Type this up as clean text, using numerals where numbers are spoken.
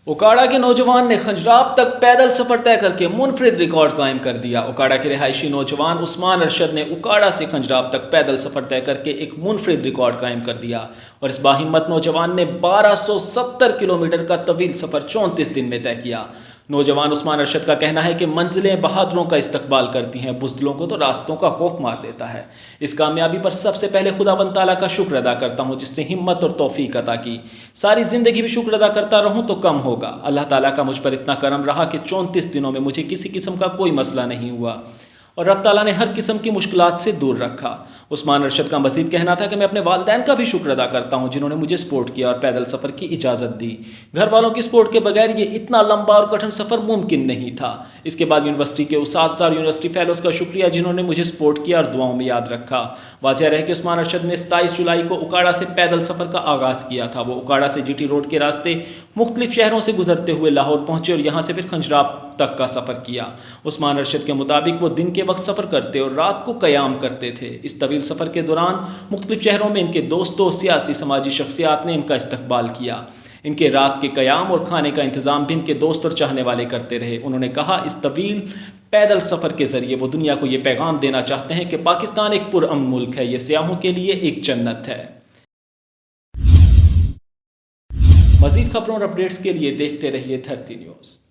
اوکاڑا کے نوجوان نے خنجراب تک پیدل سفر طے کر کے منفرد ریکارڈ قائم کر دیا۔ اوکاڑا کے رہائشی نوجوان عثمان ارشد نے اوکاڑا سے خنجراب تک پیدل سفر طے کر کے ایک منفرد ریکارڈ قائم کر دیا اور اس باہمت نوجوان نے 1270 کلومیٹر کا طویل سفر 34 دن میں طے کیا۔ نوجوان عثمان ارشد کا کہنا ہے کہ منزلیں بہادروں کا استقبال کرتی ہیں، بزدلوں کو تو راستوں کا خوف مار دیتا ہے۔ اس کامیابی پر سب سے پہلے خداوند تعالیٰ کا شکر ادا کرتا ہوں جس نے ہمت اور توفیق عطا کی۔ ساری زندگی بھی شکر ادا کرتا رہوں تو کم ہوگا۔ اللہ تعالیٰ کا مجھ پر اتنا کرم رہا کہ 34 دنوں میں مجھے کسی قسم کا کوئی مسئلہ نہیں ہوا اور رب تعالیٰ نے ہر قسم کی مشکلات سے دور رکھا۔ عثمان ارشد کا مزید کہنا تھا کہ میں اپنے والدین کا بھی شکر ادا کرتا ہوں جنہوں نے مجھے سپورٹ کیا اور پیدل سفر کی اجازت دی۔ گھر والوں کی سپورٹ کے بغیر یہ اتنا لمبا اور کٹھن سفر ممکن نہیں تھا۔ اس کے بعد یونیورسٹی کے اساتذہ اور یونیورسٹی فیلوز کا شکریہ جنہوں نے مجھے سپورٹ کیا اور دعاؤں میں یاد رکھا۔ واضح رہے کہ عثمان ارشد نے 27 جولائی کو اوکاڑا سے پیدل سفر کا آغاز کیا تھا۔ وہ اوکاڑا سے جی ٹی روڈ کے راستے مختلف شہروں سے گزرتے ہوئے لاہور پہنچے اور یہاں سے پھر خنجراب تک کا سفر کیا۔ عثمان ارشد کے مطابق وہ دن کے وقت سفر کرتے اور رات کو قیام کرتے تھے۔ اس طویل سفر کے دوران مختلف شہروں میں ان کے دوستوں، سیاسی سماجی شخصیات نے ان کا استقبال کیا۔ ان کے رات کے قیام اور کھانے کا انتظام بھی ان کے دوست اور چاہنے والے کرتے رہے۔ انہوں نے کہا اس طویل پیدل سفر کے ذریعے وہ دنیا کو یہ پیغام دینا چاہتے ہیں کہ پاکستان ایک پرامن ملک ہے، یہ سیاحوں کے لیے ایک جنت ہے۔ مزید خبروں اور اپڈیٹس کے لیے دیکھتے رہیے دھرتی نیوز۔